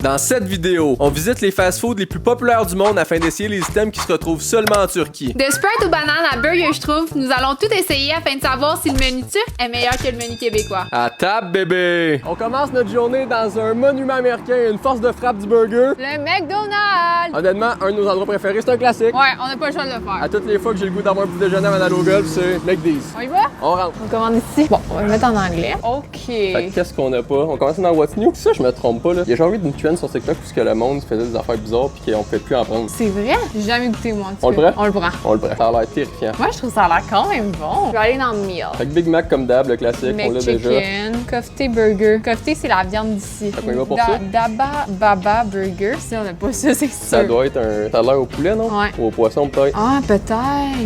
Dans cette vidéo, on visite les fast-foods les plus populaires du monde afin d'essayer les items qui se retrouvent seulement en Turquie. De Sprite aux bananes à burger, je trouve, nous allons tout essayer afin de savoir si le menu turc est meilleur que le menu québécois. À table, bébé! On commence notre journée dans un monument américain, une force de frappe du burger. Le McDonald's! Honnêtement, un de nos endroits préférés, c'est un classique. Ouais, on n'a pas le choix de le faire. À toutes les fois que j'ai le goût d'avoir un petit déjeuner avant d'aller au golf, c'est McDee's. On y va? On rentre. On commande ici. Bon, on va le mettre en anglais. OK. Fait que qu'est-ce qu'on a pas? On commence dans What's New. Ça, je me trompe pas, là. Il y a genre eu une trend sur TikTok puisque le monde faisait des affaires bizarres puis qu'on pouvait plus en prendre. C'est vrai? J'ai jamais goûté, moi. On le prend? On le prend. On le prend. Ça a l'air terrifiant. Moi, je trouve ça a l'air quand même bon. Je vais aller dans le meal. Fait que Big Mac comme d'hab, le classique, on l'a déjà. McChicken, Kofte Burger. Kofte, c'est la viande d'ici. Fait qu'on y va pour ça? Daba Baba Burger. Si on n'a pas ça, c'est sûr. Ça doit être un. Ça a l'air au poulet, non? Ouais. Ou au poisson, peut-être. Ah, peut-être.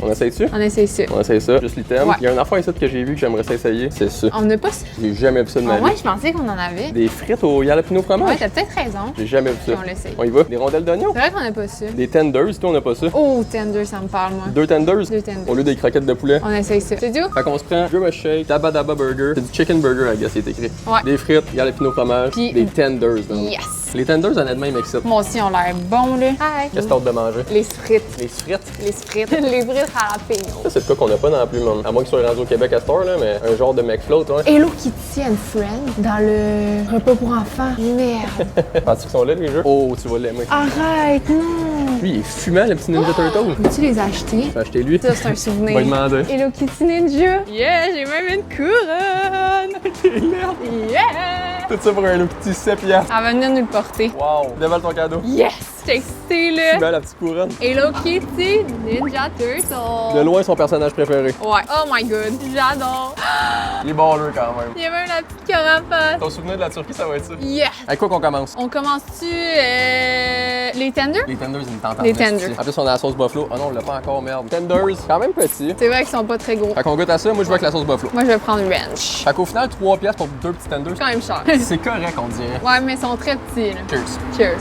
On essaye-tu? On essaye ça. On essaye ça, juste l'item. Ouais. Il y a une affaire ici que j'ai vu que j'aimerais ça essayer, c'est ça. On n'a pas ça. J'ai jamais vu ça de ma Ah, vie. ouais, je pensais qu'on en avait. Des frites au jalapeno fromage? Ouais, t'as peut-être raison. J'ai jamais vu ça. On l'essaye. On y va? Des rondelles d'oignon? C'est vrai qu'on n'a pas ça. Des tenders, toi on n'a pas ça. Oh, tender, ça me parle, moi. Deux tenders? Deux tenders. Au lieu des croquettes de poulet. On essaye ça. C'est tout? Fait qu'on se prend Drum Shake, Daba Daba Burger, c'est du chicken burger, I guess, il est écrit. Ouais. Des frites, jalapeno fromage, Puis- des tenders. Donc. Yes! Les tenders, honnêtement, ils m'excitent. Moi aussi, on a l'air bon, là. Hi! Qu'est-ce que t'as hâte de manger? Les frites. Les frites? Les frites. Les frites jalapeno. Ça, c'est le cas qu'on n'a pas non plus, man. À moins qu'ils soient rendus au Québec à cette heure, là, mais un genre de McFloat, ouais. Hello Kitty and Friends dans le repas pour enfants. Merde. Penses-tu qu'ils sont là, les jeux? Oh, tu vas l'aimer. Arrête, non. Lui, il est fumant, le petit Ninja Turtle. Peux-tu les acheter? J'ai acheté lui. Ça, c'est un On va souvenir. lui demander. Hello Kitty Ninja. Yeah, j'ai même une couronne. Yeah. Tout ça pour un petit 7 piastres. Elle va venir nous le porter. Wow. Dévale ton cadeau. Yes! J'ai excité, là. Fumant, la petite couronne. Hello Kitty Ninja Turtle. De loin, son personnage préféré. Ouais. Oh my god. J'adore. Il est baller quand même. Il y a même la petite carapace. Ton souvenir de la Turquie, ça va être ça. Yes! Avec quoi qu'on commence? On commence-tu les tenders? Les tenders, ils me tentent en Les esti. tenders. En plus, on a la sauce buffalo. Ah non, on l'a pas encore, merde. Tenders, quand même petit. C'est vrai qu'ils sont pas très gros. Fait qu'on goûte à ça, moi je veux avec la sauce buffalo. Moi, je vais prendre ranch. Fait qu'au final, 3 piastres pour 2 petits tenders. C'est quand même cher. C'est correct, on dirait. Ouais, mais ils sont très petits, là. Cheers. Cheers.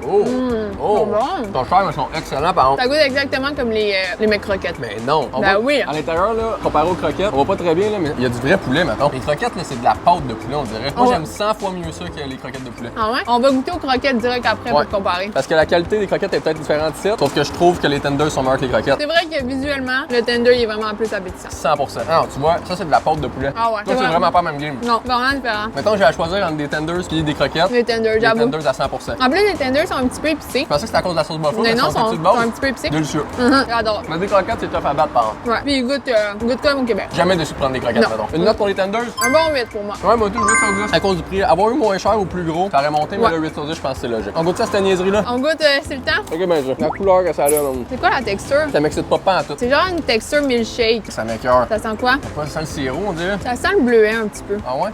Oh! sont bons. Ils sont chers, mais ils sont excellents, par contre. Ça goûte exactement comme les McCroquettes. Mais non. On Ben va- oui. À l'intérieur, là, comparé aux croquettes, on va pas très bien, là, mais il y a du vrai poulet, mettons. Les croquettes, là, c'est de la pâte de poulet, on dirait. Moi, Ouais. j'aime 100 fois mieux ça que les croquettes de poulet. Ah ouais? On va goûter aux croquettes direct après Ouais. pour comparer. Parce que la qualité des croquettes est peut-être différente ici, sauf que je trouve que les tenders sont meilleurs que les croquettes. C'est vrai que visuellement, le tender il est vraiment plus appétissant. 100%. Non, tu vois, ça, c'est de la pâte de poulet. Ah ouais. Toi, c'est vraiment pas la même game. Non, vraiment différent. Mettons, j'ai à choisir entre des tenders et des croquettes. Les tenders, Les j'avoue. tenders à 100%. En plus, les tenders sont un petit peu épicés. Je pensais que c'était à cause de la sauce buffalo, Mais mais non, ils sont sont de base. un petit peu épicés. Délicieux. J'adore. Mais des croquettes, c'est tough à battre, par contre. Ouais. Puis il goûte comme au Québec. Jamais déçu de prendre des croquettes, Non. mettons. Une note pour les tenders? Un bon 8 pour moi. Ouais, moi, tout 8 sur 10. À cause du prix. Avoir eu moins cher ou plus gros, ça aurait monté, mais Ouais. le 8 sur 10, je pense que c'est logique. On goûte ça, cette niaiserie-là? On goûte, c'est le temps. Ok, ben, ça. La couleur que ça a là, man. C'est quoi la texture? Ça m'excite pas en tout. C'est genre une texture milkshake. Ça m'écoeure. Ça sent quoi? Pas ça le sirop, on dirait. Ça sent le bleuet un petit peu. Ah ouais?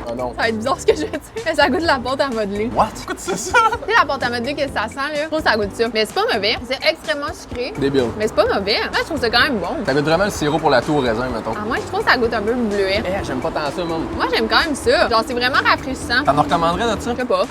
Ah non. Ça va être bizarre ce que je vais dire. Mais ça goûte la pâte à modeler. What? Écoute, c'est ça? Tu sais, la pâte à modeler, qu'est-ce que ça sent, là? Je trouve que ça goûte ça. Mais c'est pas mauvais. C'est extrêmement sucré. Débile. Mais c'est pas mauvais. Moi, je trouve ça quand même bon. Ça goûte vraiment le sirop pour la tour au raisin, mettons. Ah, moi, je trouve que ça goûte un peu le bleuet. Eh, j'aime pas tant ça, man. Moi, j'aime quand même ça. Genre, c'est vraiment rafraîchissant. T'en recommanderais de ça? Je sais pas.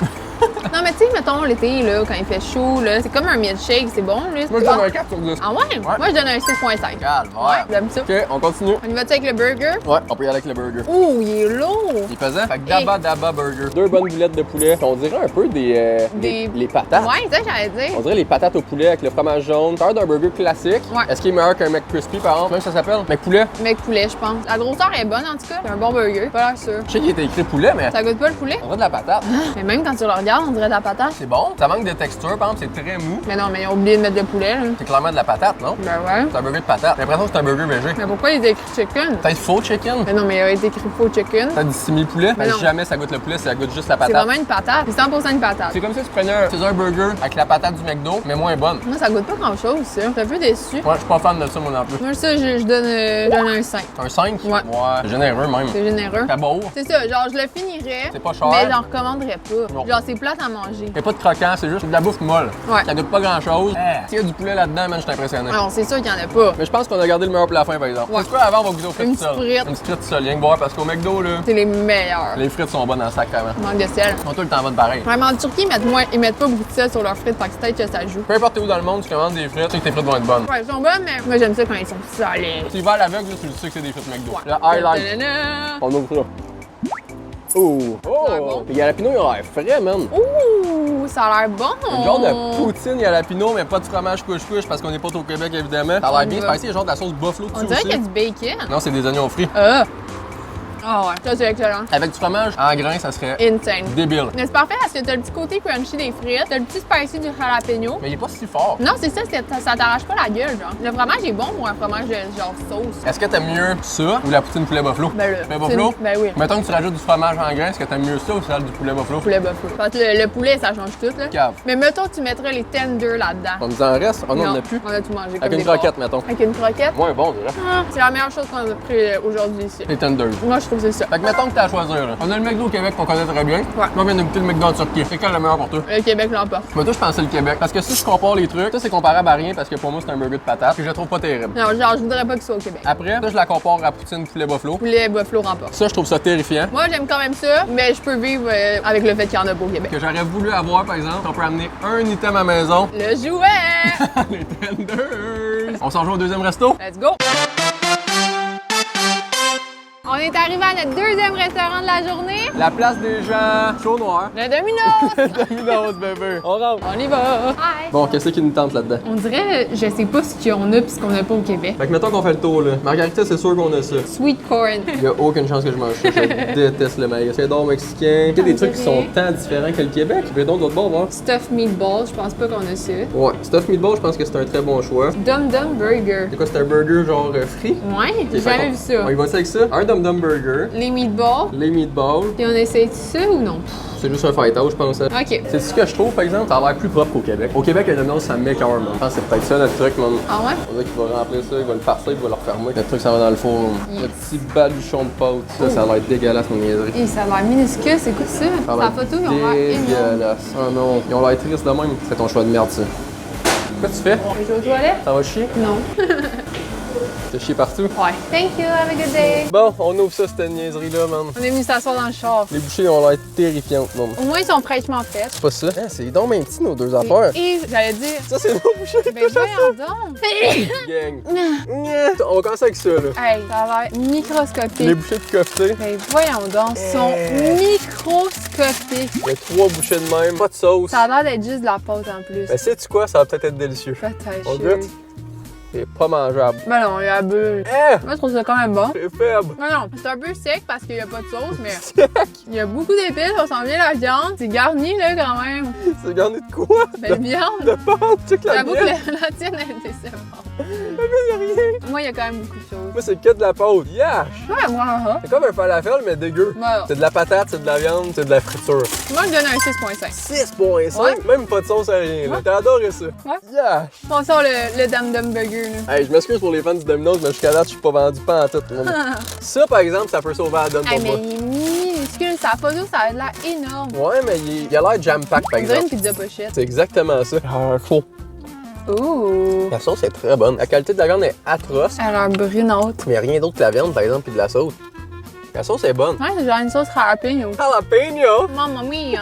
Non, mais tu sais, mettons, l'été, là, quand il fait chaud, là, c'est comme un milkshake, c'est bon, là. Moi, je donne un 4 sur 10. Ah ouais? Moi, je donne un 6.5. Calme, Ouais, j'aime ça. Ok, on continue. On y va-tu avec le burger? Ouais, on peut y aller avec le burger. Ouh, il est lourd! Il pesait? Fait que Daba Daba Burger. 2 bonnes boulettes de poulet. On dirait un peu les patates. Ouais, c'est ça que j'allais dire. On dirait les patates au poulet avec le fromage jaune. Ça a l'air d'un burger classique. Ouais. Est-ce qu'il est meilleur qu'un McCrispy, par exemple? Comment ça s'appelle? McPoulet? Mec poulet, je pense. La grosseur est bonne, en tout cas. C'est un bon burger. Pas l'air sûr. Je sais qu'il était écrit poulet, mais Ça goûte pas le poulet? on dirait de la patate. Mais même quand tu le regardes, on dirait de la patate. C'est bon. Ça manque de texture, par exemple, c'est très mou. Mais non, mais ils ont oublié de mettre le poulet, là. C'est clairement de la patate, non? Ben ouais. C'est un burger de patate. J'ai l'impression que c'est un burger végé. Mais pourquoi il est écrit chicken? Peut-être faux chicken? Mais non, mais il a été écrit faux chicken. Peut-être du simili-poulet? Mais Mais non. jamais ça goûte le poulet, ça goûte juste la C'est patate. vraiment une patate. C'est 100% une patate. C'est comme si tu prenais un burger avec la patate du McDo, mais moins bonne. Moi, ça goûte pas grand-chose, ça. Je suis un peu déçu. Ouais, je suis pas fan de ça, moi non plus. Moi, ça, je donne un 5. Un 5? Ouais. Ouais, généreux même. C'est généreux. C'est beau. C'est ça, genre, je le finirais. C'est pas cher. Mais j'en recommanderais pas. Non. Genre, c'est plate à manger. Y'a pas de croquant, c'est juste de la bouffe molle. Ouais. Ça goûte pas grand chose. S'il y a du poulet là-dedans, man, je suis impressionné. Alors, c'est sûr qu'il y en a pas. Mais je pense qu'on a gardé le meilleur pour la fin, par exemple. Ouais. C'est quoi avant, on va goûter aux frites Une tout seul. petite frite. Une petite frite tout seul, rien que boire, parce qu'au McDo, là, C'est les meilleurs. les frites sont bonnes dans le sac, vraiment. Manque de sel. Ils sont tout le temps bonnes pareil. Vraiment, en Turquie, ils mettent pas beaucoup de sel sur leurs frites, fait que peut-être que ça joue. Peu importe où dans le monde, tu commandes des frites, tu sais que tes frites vont être bonnes. Ouais, ils sont bonnes, mais moi, j'aime ça quand ils sont salés. Tu y vas à l'avec, là, tu le sais que c'est des frites McDo. Ouais. Le highlight. Ta-da-da. On ouvre ça. Oh! Ça a l'air bon. Les jalapenos, ils ont l'air frais, man. Ouh, ça a l'air bon. Une genre de poutine jalapeno, mais pas de fromage couche-couche parce qu'on n'est pas au Québec, évidemment. Ça a l'air bien spicy, il y a genre de la sauce buffalo dessus On dirait aussi. qu'il y a du bacon. Non, c'est des oignons frits. Ah ouais, ça c'est excellent. Avec du fromage en grains, ça serait Insane. débile. Mais c'est parfait parce que t'as le petit côté crunchy des frites, t'as le petit spicy du jalapeno. Mais il est pas si fort. Non, c'est ça, ça t'arrache pas la gueule, genre. Le fromage est bon pour un fromage de genre sauce. Est-ce que t'aimes mieux ça ou la poutine poulet buffalo? Ben Poulet buffalo? Ben oui. Mettons que tu rajoutes du fromage en grains, est-ce que t'aimes mieux ça ou celle du poulet buffalo? Poulet buffalo. Parce que le poulet, ça change tout, là. Cave. Mais mettons que tu mettrais les tenders là-dedans. On nous en reste? Oh non, on en a plus. On a tout mangé. Avec comme une des croquette, porcs. mettons. Avec une croquette? Moins bon, déjà. C'est la meilleure chose qu'on a pris aujourd'hui ici. Les tenders. Moi, je trouve que c'est ça. Fait que mettons que t'as à choisir. Là. On a le McDo au Québec qu'on connaît très bien. Ouais. Moi, on vient de goûter le McDo en Turquie. C'est quel le meilleur pour toi? Le Québec l'emporte. Moi, toi, je pensais le Québec. Parce que si je compare les trucs, ça, c'est comparable à rien parce que pour moi, c'est un burger de patates que je trouve pas terrible. Non, genre, je voudrais pas qu'il soit au Québec. Après, ça, je la compare à poutine poulet buffalo. Poulet buffalo remporte. Ça, je trouve ça terrifiant. Moi, j'aime quand même ça, mais je peux vivre avec le fait qu'il y en a pas au Québec. Que j'aurais voulu avoir, par exemple, on peut amener un item à la maison. Le jouet! Les tenders! On s'en joue au deuxième resto? Let's go! On est arrivé à notre deuxième restaurant de la journée. La place des gens chaud noir. Le Domino's! Domino's, bébé. On rentre. On y va! Hi! Bon, qu'est-ce qui nous tente là-dedans? On dirait, je sais pas ce qu'on a pis ce qu'on a pas au Québec. Fait que mettons qu'on fait le tour, là. Margarita, c'est sûr qu'on a ça. Sweet corn. Il y a aucune chance que je mange ça. Je déteste le maïs. Cheddar mexicain. Il y a des trucs qui sont tant différents que le Québec. Mais donc, d'autres bords, voir. Stuffed meatballs, je pense pas qu'on a ça. Ouais. Stuffed meatball, je pense que c'est un très bon choix. Dum Dum Burger. C'est quoi, c'est un burger genre frit? Ouais, j'ai jamais vu ça. On y va avec ça? Un Dum Dum Burger. Les meatballs. Les meatballs. Et on essaye ça ou non? C'est juste un fighthouse, je pense. Ok. C'est ce que je trouve, par exemple, ça a l'air plus propre qu'au Québec. Au Québec, un Domino's, ça m'écoeure, man. Je pense que c'est peut-être ça notre truc, man. Ah ouais? On dirait qu'il va remplir ça, il va le farcer, il va le refermer. Le truc, ça va dans le four. Yes. Le petit baluchon de pâte. Ça a l'air dégueulasse, mon niaiserie. Et ça a l'air minuscule, c'est quoi ça? Ça a Sa l'air photo, ils ont l'air énormes. dégueulasse. Oh non, ils ont l'air tristes de même. C'est ton choix de merde, ça. Quoi tu fais? Je vais aux toilettes? Ça va chier? Non. T'as chier partout? Ouais. Thank you, have a good day. Bon, on ouvre ça, cette niaiserie-là, man. On est venu s'asseoir dans le char. Les bouchées ont l'air terrifiantes, man. Au moins, ils sont fraîchement faits. C'est pas ça? Hein, c'est donc même petit, nos deux affaires. Et j'allais dire, Ça, c'est nos bouchées. ben voyons donc. Gang. On va commencer avec ça, là. Hey, ça a l'air Les microscopique. bouchées de kofté. Ben voyons donc, ils sont microscopiques. Il y a 3 bouchées de même, pas de sauce. Ça a l'air d'être juste de la pâte en plus. Mais sais-tu quoi? Ça va peut-être être délicieux. Peut-être. On je- goûte? C'est pas mangeable. Ben non, il y a bu. Hein? Moi, je trouve ça quand même bon. C'est faible. Non, non, c'est un peu sec parce qu'il n'y a pas de sauce, mais il y a beaucoup d'épices, on sent bien la viande. C'est garni, là, quand même. C'est garni de quoi? Belle viande. De pâte, tu sais que la J'avoue que mienne, la tienne, elle est décevante. y a rien. Moi, il y a quand même beaucoup de choses. Moi, c'est que de la pâte. Yash! Ouais, moi, C'est comme un falafel, mais dégueu. Voilà. C'est de la patate, c'est de la viande, c'est de la friture. Moi, je donne un 6.5. 6.5, Ouais. même pas de sauce à rien. là. T'as adoré ça. Ouais. Yash! On sort le Dum Dum Burger, là. Hey, je m'excuse pour les fans du Domino's, mais jusqu'à date, je suis pas vendu pas en tout. Ça, par exemple, ça peut sauver la donne Hey, pour mais moi. il est minuscule. Sa photo, ça a l'air énorme. Ouais, mais il a l'air jam-pack, par On dirait une exemple. pizza pochette. C'est exactement ça. Ah, faux. Ouh. La sauce est très bonne. La qualité de la viande est atroce, Elle a l'air brunante. mais il n'y a rien d'autre que la viande, par exemple, puis de la sauce. La sauce est bonne. Ouais, c'est genre une sauce jalapeno. Jalapeno! Mamma mia.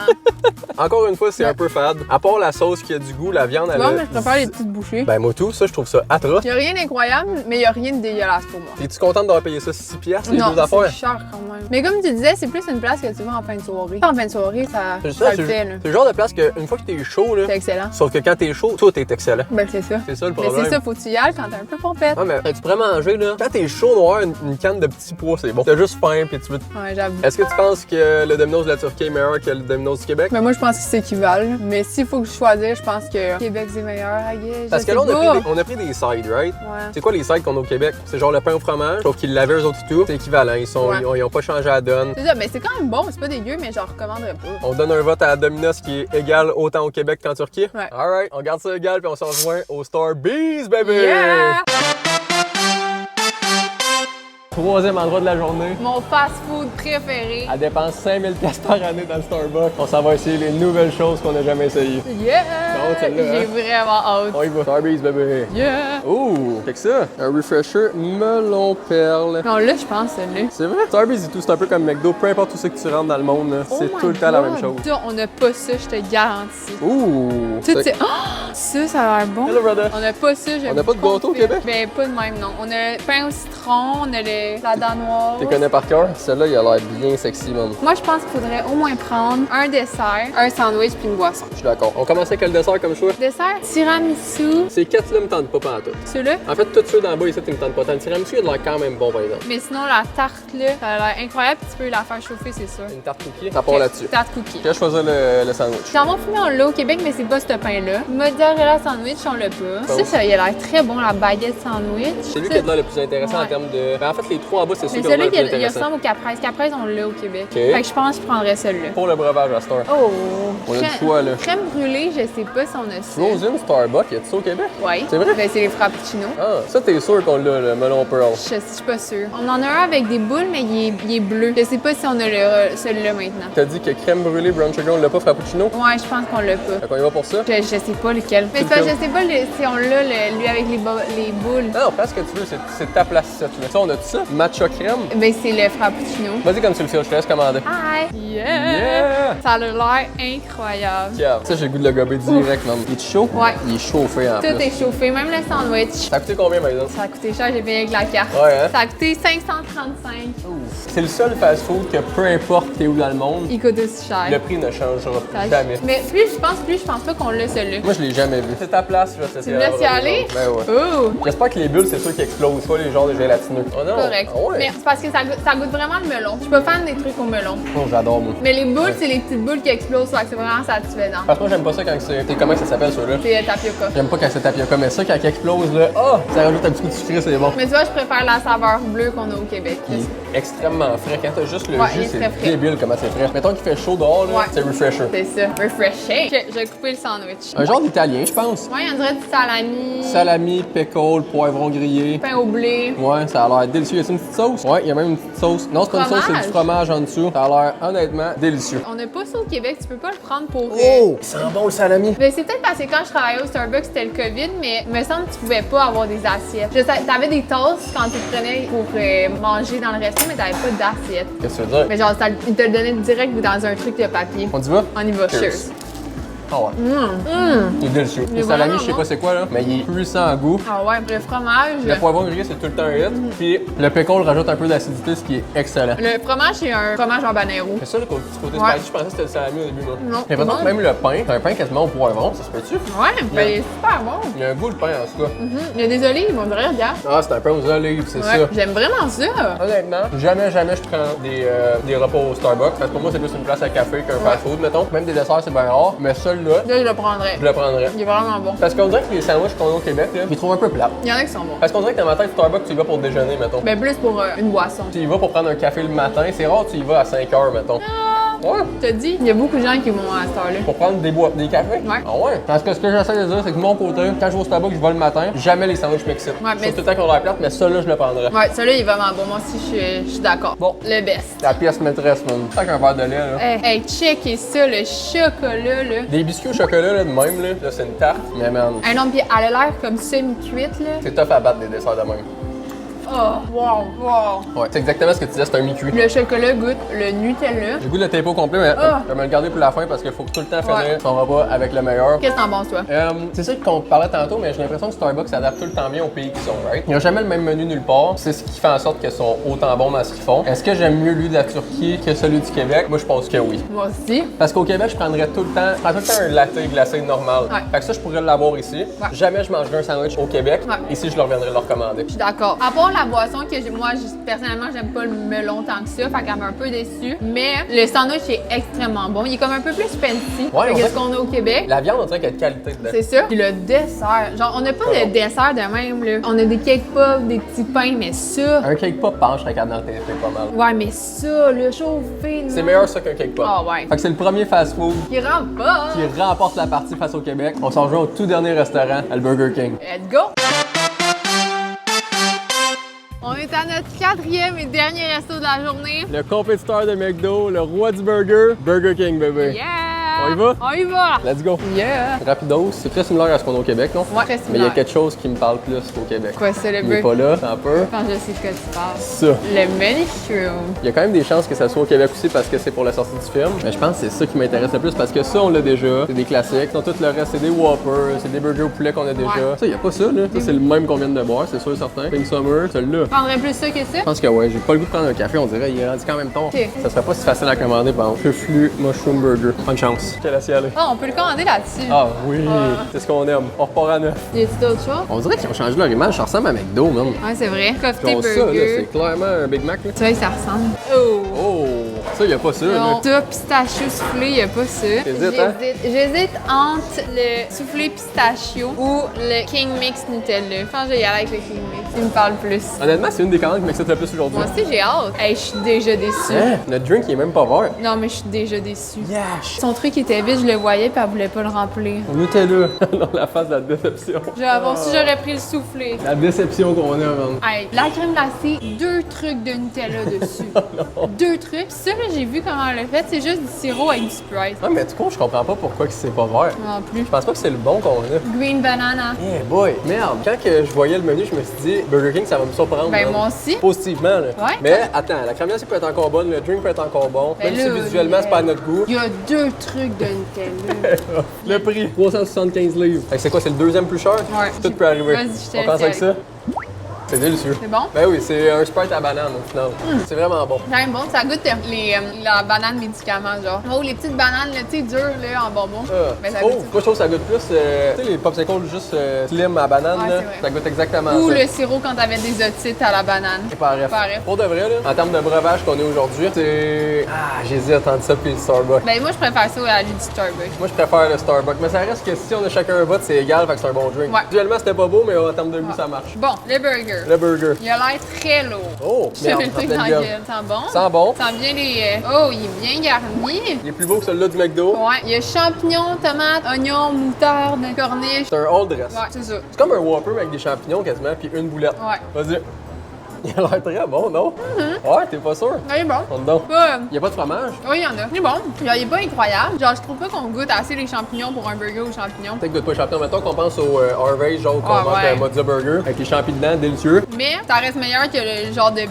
Encore une fois, c'est un peu fade. À part la sauce qui a du goût, la viande, elle Bon, a... mais je préfère les petites bouchées. Ben, moi, tout, ça, je trouve ça atroce. Il n'y a rien d'incroyable, mais il n'y a rien de dégueulasse pour moi. Es-tu contente d'avoir payé ça 6 piastres, les Non, deux affaires? c'est cher quand même. Mais comme tu disais, c'est plus une place que tu vas en fin de soirée. En fin de soirée, ça C'est le c'est fait, là. c'est le genre de place qu'une fois que t'es chaud, là, C'est excellent. sauf que quand t'es chaud, tout est excellent. Ben, c'est ça. C'est ça le Mais problème. c'est ça, faut que tu y ailles quand t'es un peu pompette. Ouais, mais tu pourrais manger, là. Quand t'es chaud noir, une canne de petits pois, c'est bon. T'as juste faim, puis tu veux. Ouais, j'avoue. Est-ce que tu penses que le Domino's de la Turquie est meilleur que le Domino's du Québec? Mais moi, je pense qu'ils s'équivalent. Mais s'il faut que je choisisse, je pense que Québec, c'est meilleur, I guess. Parce Je que sais là, pas. on a pris des sides, right? Ouais. C'est quoi les sides qu'on a au Québec? C'est genre le pain au fromage, sauf qu'ils l'avaient eux autres et tout. C'est équivalent, Ouais. ils ont pas changé la donne. C'est ça, mais c'est quand même bon, c'est pas dégueu, mais je recommanderais pas. On donne un vote à la Domino's qui est égal autant au Québec qu'en Turquie. Ouais. Alright, on garde ça égal puis on s'en rejoint au Starbucks, baby! Yeah! Troisième endroit de la journée. Mon fast-food préféré. Elle dépense 5000$ par année dans le Starbucks. On s'en va essayer les nouvelles choses qu'on n'a jamais essayées. Yeah! Bon, celle-là, J'ai hein? vraiment hâte. On y va. Starbucks, bébé. Yeah! Ouh, qu'est-ce que ça? Un refresher melon perle. Non, là, je pense, celle-là. C'est vrai? Starbucks et tout, c'est un peu comme McDo. Peu importe où c'est que tu rentres dans le monde, là, c'est Oh tout my le temps la God. même chose. Ça, on n'a pas ça, je te garantis. Ouh! Tout c'est... Oh! Ça a l'air bon. Hello, brother. On n'a pas ça, j'aime On n'a pas de gâteau au confirme. Québec? Ben, pas de même, non. On a le pain au citron, on a la danoise. Tu connais par cœur? Celle-là, il a l'air bien sexy, man. Moi, je pense qu'il faudrait au moins prendre un dessert, un sandwich puis une boisson. Je suis d'accord. On commence avec quel dessert comme choix? Dessert, tiramisu. Ces quatre-là me tentent pas pantoute. Celui-là? En fait, tous ceux d'en bas ici, ils me tentent pas tant. Le tiramisu, il a l'air quand même bon, par exemple. Mais sinon, la tarte, là, ça a l'air incroyable puis tu peux la faire chauffer, c'est sûr. Une tarte cookie, ça part là-dessus. Tarte cookie. Je vais choisir le sandwich. J'en ai fumé en lot au Québec, mais c'est pas ce pain-là. Mozzarella sandwich, on l'a pas. Ça, il a l'air très bon, la baguette sandwich. C'est lui qui a l'air le plus intéressant en termes de. Ben, en fait, les trois en bas, c'est sûr mais qui ont l'air le plus celui-là, il intéressant. ressemble au Caprese. Caprese, on l'a au Québec. Ok. Fait que je pense que je prendrais celui-là. Pour le breuvage à Star. Oh! On a du choix, là. Crème brûlée, je sais pas si on a ça. Frozen Starbucks, y a-tu ça au Québec? Oui. C'est vrai? Ben, c'est les frappuccinos. Ah, ça, t'es sûr qu'on l'a, le melon pearl. Je suis pas sûre. On en a un avec des boules, mais il est bleu. Je sais pas si on a celui-là maintenant. T'as dit que crème brûlée, brown sugar, on l'a pas, frappuccino? Ouais, je pense qu'on l'a pas. Fait qu'on y va pour ça? Je sais pas lequel. Mais c'est pas, je sais pas si on l'a, lui avec les boules. Non, fais ce que tu veux, c'est ta place, ça. Ça, on a tout ça? Matcha crème? Ben, c'est le frappuccino. Vas-y comme tu le fais, je te laisse commander. Hi! Yeah! Ça a l'air incroyable. Yeah. Ça, j'ai le goût de le gober direct, man. Il est chaud? Ouais. Il est chauffé en Tout plus. est chauffé, même le sandwich. Ça a coûté combien, par exemple? Ça a coûté cher, j'ai payé avec la carte. Ouais, hein? Ça a coûté 535. C'est le seul fast-food que peu importe t'es où dans le monde, Il coûte aussi cher. le prix ne changera Ça- jamais. Mais plus je pense pas qu'on l'a celui-là. Moi, je l'ai jamais vu. C'est ta place, je vais te Tu me laisses y aller? Ben ouais. Oh! J'espère que les bulles, c'est ceux qui explosent, pas les genres de gélatineux. Oh non! Correct. Ah ouais? Mais c'est parce que ça goûte vraiment le melon. Je suis pas fan des trucs au melon. Oh, j'adore, moi. Mais les boules, c'est les petites boules qui explosent, fait que c'est vraiment satisfaisant. Parce que moi, j'aime pas ça quand c'est. Comment ça s'appelle, ceux-là? C'est tapioca. J'aime pas quand c'est tapioca, mais ça, quand il explose, là, oh, ça rajoute un petit coup de sucré, c'est bon. Mais tu vois, je préfère la saveur bleue qu'on a au Québec. Il est extrêmement frais. Quand t'as juste le Ouais, jus, il est c'est très frais. débile comment c'est frais. Mettons qu'il fait chaud dehors, là, Ouais. c'est refresher. C'est ça. Refreshing. Ok, je vais couper le sandwich. Un genre d'italien, je pense. Ouais, on dirait du salami. Salami, pickle, poivron grillé. Pain au blé. Ouais, ça a l'air délicieux. Y a une petite sauce? Ouais, il y a même une petite sauce. Non, c'est pas une sauce, c'est du fromage en dessous. Ça a l'air honnêtement délicieux. On n'a pas ça au Québec, tu peux pas le prendre pour. Oh! Il sent bon le salami. Ben, c'est peut-être parce que quand je travaillais au Starbucks, c'était le COVID, mais il me semble que tu pouvais pas avoir des assiettes. Je sais, t'avais des tasses quand tu te prenais pour manger dans le resto, mais t'avais pas d'assiette. Qu'est-ce que tu veux dire? Mais genre, ils te le donnaient direct dans un truc de papier. On y va? On y va, Cheers. cheers. Ah ouais. Il est délicieux. Il est Le salami, vraiment je sais bon. pas c'est quoi là, mais il est puissant en goût. Ah ouais, le fromage. Le poivron grillé, c'est tout le temps un hit. Puis le pickle rajoute un peu d'acidité, ce qui est excellent. Le fromage, c'est un fromage habanero. C'est ça le côté Ouais. spicy, je pensais que c'était le salami au début, moi. Non, J'ai l'impression bon. que même le pain, c'est un pain quasiment au poivron, ça se peut-tu? Ouais, ben, il est super bon. Il y a un goût le pain en tout cas. Il y a des olives, on dirait, regarde. Ah, c'est un pain aux olives, c'est Ouais, ça. j'aime vraiment ça. Honnêtement, jamais je prends des repas au Starbucks. Parce que pour moi, c'est plus une place à café qu'un fast-food, mettons. Même des desserts, c'est bien rare. Mais celui-là, Là, je le prendrais. je le prendrais. Il est vraiment bon. Parce qu'on dirait que les sandwichs qu'on a au Québec, là, je les trouve un peu plats. Il y en a qui sont bons. Parce qu'on dirait que dans ma tête, Starbucks, tu y vas pour déjeuner, mettons. Ben, plus pour une boisson. Tu y vas pour prendre un café le matin, c'est rare, tu y vas à 5 h, mettons. Ouais. T'as dit, il y a beaucoup de gens qui vont à cette heure-là. Pour prendre des cafés? Ouais. Ah ouais? Parce que ce que j'essaie de dire, c'est que de mon côté, quand je vais au Starbucks, je vais le matin, jamais les sandwichs m'excitent. Ouais, Je mais- trouve tout le temps qu'on a la plate, mais celui-là, je le prendrais. Ouais, celui-là, il est vraiment bon. Moi aussi, je suis d'accord. Bon. Le best. La pièce maîtresse, man. Tant qu'un verre de lait, là. Hey, checkez ça, le chocolat, là. Des biscuits au chocolat, là, de même, là. Là, c'est une tarte. Mais man, Un non, puis elle a l'air comme semi-cuite, là. c'est tough à battre des desserts de même. Oh, wow. Ouais, c'est exactement ce que tu disais, c'est un mi-cuit. Le chocolat goûte le Nutella. J'ai le goût de le taper au complet, mais je vais me le garder pour la fin parce qu'il faut tout le temps finir Ouais. son repas avec le meilleur. Qu'est-ce que t'en penses, toi? C'est ça qu'on parlait tantôt, mais j'ai l'impression que Starbucks s'adapte tout le temps bien aux pays qui sont, right? Il n'y a jamais le même menu nulle part. C'est ce qui fait en sorte qu'ils sont autant bons dans ce qu'ils font. Est-ce que j'aime mieux lui de la Turquie que celui du Québec? Moi, je pense que oui. Moi aussi. Parce qu'au Québec, je prendrais tout le temps un latte glacé normal. Ouais. Fait que ça, je pourrais l'avoir ici. Ouais. Jamais je mangerais un sandwich au Québec. Ouais. Ici, je leur reviendrai le recommander. Je suis d'accord. À part la boisson que moi, personnellement, j'aime pas le melon tant que ça, fait qu'elle m'a un peu déçue. Mais le sandwich est extrêmement bon. Il est comme un peu plus fancy Ouais, on que dirait ce qu'on a au Québec. La viande, on dirait qu'il y a de qualité dedans. C'est ça. Puis le dessert. Genre, on n'a pas de dessert de même, là. On a des cake pops, des petits pains, mais ça. Un cake pop, je serais capable d'en tester pas mal. Ouais, mais ça, le chauffé. C'est meilleur ça qu'un cake pop. Ah ouais. Fait que c'est le premier fast-food Qui rend pas. qui remporte la partie face au Québec. On s'en rejoint au tout dernier restaurant, à le Burger King. Let's go! On est à notre 4e et dernier resto de la journée. Le compétiteur de McDo, le roi du burger, Burger King, bébé. Yeah! On y va? On y va! Let's go! Yeah! Rapidos, c'est très similaire à ce qu'on a au Québec, non? Ouais, très Mais il y a similaire. quelque chose qui me parle plus qu'au Québec. Quoi, c'est le Il est burger? pas là, t'as peur? Quand je sais de quoi tu parles. Ça. Le mushroom. Il y a quand même des chances que ça soit au Québec aussi parce que c'est pour la sortie du film. Mais je pense que c'est ça qui m'intéresse le plus parce que ça, on l'a déjà. C'est des classiques. Sinon, tout le reste, c'est des Whoppers, c'est des burgers au poulet qu'on a déjà. Ouais. Ça, il y a pas ça, là. Ça, c'est le même qu'on vient de boire, c'est sûr et certain. Pink Summer, celui-là. Tu prendrais plus ça que ça? Je pense que ouais, j'ai pas le goût de prendre un café, on dirait, il est rendu quand même tard. Ok. Ça serait pas si facile à commander, par exemple. Chufflu Mushroom Burger. Bonne chance. Quelle assiette. Ah, on peut le commander là-dessus. Ah oui, c'est ce qu'on aime. On repart à neuf. Y a-t-il d'autres choses? On dirait qu'ils ont changé leur image, ça ressemble à McDo, même. Ouais, c'est vrai. Ils Coffee ont ça, là, burger. c'est clairement un Big Mac, là. Tu vois que ça ressemble. Oh! Oh, ça, y a pas ça, là. Non, ça, pistachio soufflé, y a pas ça. T'hésites, hein? J'hésite entre le soufflé pistachio ou le King Mix Nutella. Je pense que je vais y aller avec le King Mix. Il me parle plus. Honnêtement, c'est une des commandes qui m'excite le plus aujourd'hui. Moi aussi, j'ai hâte. Hey, je suis déjà déçue. Hein? Notre drink, il est même pas vert. Non, mais je suis déjà déçue. Yash! Son truc était vide, je le voyais, puis elle voulait pas le remplir. On était là, dans la phase de la déception. Bon, si j'aurais pris le soufflé. La déception qu'on a, man. Hey, la crème glacée, 2 trucs de Nutella dessus. 2 trucs. Ça, là, j'ai vu comment elle l'a fait. C'est juste du sirop avec du Sprite. Ah, mais du coup, je comprends pas pourquoi que c'est pas vert. En plus. Je pense pas que c'est le bon qu'on a. Green banana. Eh boy! Merde! Quand que je voyais le menu, je me suis dit, Burger King, ça va me surprendre. Ben, man. moi aussi. Positivement, là. Ouais. Mais attends, la crème glacée peut être encore bonne, le drink peut être encore bon. Ben Même si là, visuellement, c'est pas à notre goût. Il y a 2 trucs de Nutella. Le prix, 375 livres. Fait que c'est quoi, c'est le deuxième plus cher? Ouais. Tout peut arriver. Vas-y, je te On laisse pense avec y ça? C'est délicieux. C'est bon? Ben oui, c'est un Sprite à banane au final. C'est vraiment bon. J'aime bon, ça goûte la banane médicament, genre. Oh, les petites bananes, là, tu sais, dures, là, en bonbon. Ben, ça Oh, goûte moi je trouve que ça goûte plus, tu sais, les popsicles juste slim à banane, Ouais, là, c'est vrai. ça goûte exactement Ou ça. le sirop quand t'avais des otites à la banane. C'est pas ref. Pas ref. Pour de vrai, là, en termes de breuvage qu'on est aujourd'hui, c'est. Ah, j'hésite entre ça puis le Starbucks. Ben, moi, je préfère ça à lui du Starbucks. Moi, je préfère le Starbucks, mais ça reste que si on a chacun un vote, c'est égal, fait que c'est un bon drink. Ouais. Visuellement, c'était pas beau, mais en termes de goût, ça marche. Bon, le burger. Le burger. Il a l'air très lourd. Oh, Je te mets le truc dans la gueule. gueule. Sent bon? Sent bon. Sent bien les. Oh, il est bien garni. Il est plus beau que celui-là du McDo. Ouais, il y a champignons, tomates, oignons, moutarde, corniche. C'est un all dress. Ouais, c'est ça. C'est comme un Whopper mais avec des champignons quasiment, puis une boulette. Ouais. Vas-y. Il a l'air très bon, non? Ouais, t'es pas sûr? Il est bon. Montre donc. Pas, Il y a pas de fromage? oui, il y en a. Il est bon. Genre, il est pas incroyable. Genre, je trouve pas qu'on goûte assez les champignons pour un burger aux champignons. Peut-être que goûte pas les champignons. Mettons qu'on pense au Harvey's, genre qu'on Ah, mange ouais. un Mozza Burger avec les champignons dedans, délicieux. Mais ça reste meilleur que le genre de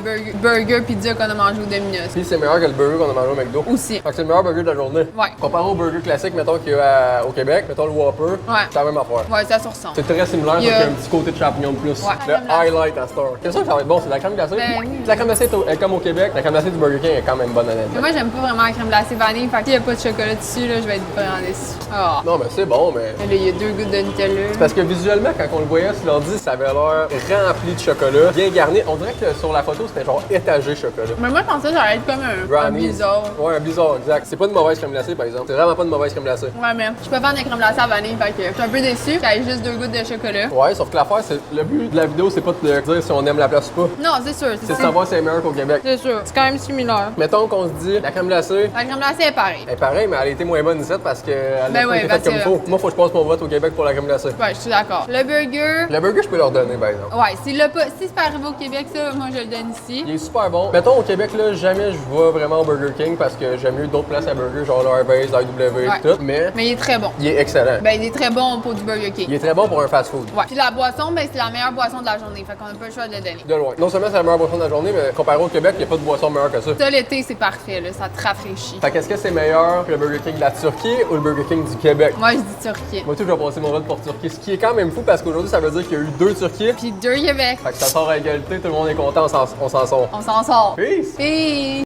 burger pizza qu'on a mangé au Domino's. Puis c'est meilleur que le burger qu'on a mangé au McDo. Aussi. Fait que c'est le meilleur burger de la journée. Ouais. Comparé au burger classique, mettons qu'il y a au Québec, mettons le Whopper, Ouais. c'est la même affaire. Ouais, ça se ressemble. C'est très similaire, Il y sauf a- qu'il y a un petit côté de champignons de plus. Ouais. Le highlight à Star. C'est sûr que ça va être bon, c'est de la crème glacée. Ben oui. La crème glacée est comme au Québec, la crème glacée du Burger King est quand même bonne Mais honnêtement. moi, j'aime pas vraiment la crème glacée vanille. Fait que s'il y a pas de chocolat dessus, là, je vais être vraiment déçue. Ah. Non, mais c'est bon, mais. Là, il y a 2 gouttes de Nutella. Parce que visuellement, quand on le voyait sur l'ordi, ça avait l'air rempli de chocolat, bien garni. On dirait que sur la photo, c'était genre étagé chocolat. Mais moi, je pensais que ça allait être comme un Brownies. bizarre. Ouais, un bizarre, exact. C'est pas une mauvaise crème glacée, par exemple. C'est vraiment pas une mauvaise crème glacée. Ouais, mais je peux pas faire de crème glacée à vanille. Fait que je suis un peu déçue qu'il y ait juste 2 gouttes de chocolat. Ouais, sauf que l'affaire, c'est le but de la vidéo, c'est pas de dire si on aime la place ou pas. Non, c'est sûr. C'est de savoir si c'est meilleur qu'au Québec. C'est sûr. C'est quand même similaire. Mettons qu'on se dit, la crème glacée, La crème glacée est pareille. elle est pareille, mais elle a été moins bonne ici parce qu'elle a Ben pas ouais, été parce faite comme il que- faut. Moi, faut que je passe mon vote au Québec pour la crème glacée. Ouais, je suis d'accord. Le burger. Le burger, je peux leur donner, par exemple. Ouais, si c'est pas arrivé au Québec, ça, moi, je le donne ici. Il est super bon. Mettons, au Québec, là, jamais je vais vraiment au Burger King parce que j'aime mieux d'autres places à burger, genre le Harvey's, l'IW, Ouais. tout. Mais Mais il est très bon. il est excellent. Ben, il est très bon pour du Burger King. Il est très bon pour un fast-food. Ouais. Puis la boisson, ben, c'est la meilleure boisson de la journée. Fait qu'on a pas le choix de le donner. De loin. Non seulement c'est la meilleure boisson de la journée, mais comparé au Québec, il n'y a pas de boisson meilleure que ça. Ça, l'été, c'est parfait, là. Ça te rafraîchit. Fait qu'est-ce que c'est meilleur que le Burger King de la Turquie ou le Burger King du Québec? Moi, je dis Turquie. Moi, tout, je vais passer mon vote pour Turquie. Ce qui est quand même fou parce qu'aujourd'hui, ça veut dire qu'il y a eu 2 Turquies. Puis 2 Québec. Fait que ça sort à égalité, tout le monde est content, on s'en sort. On s'en sort. Peace! Peace!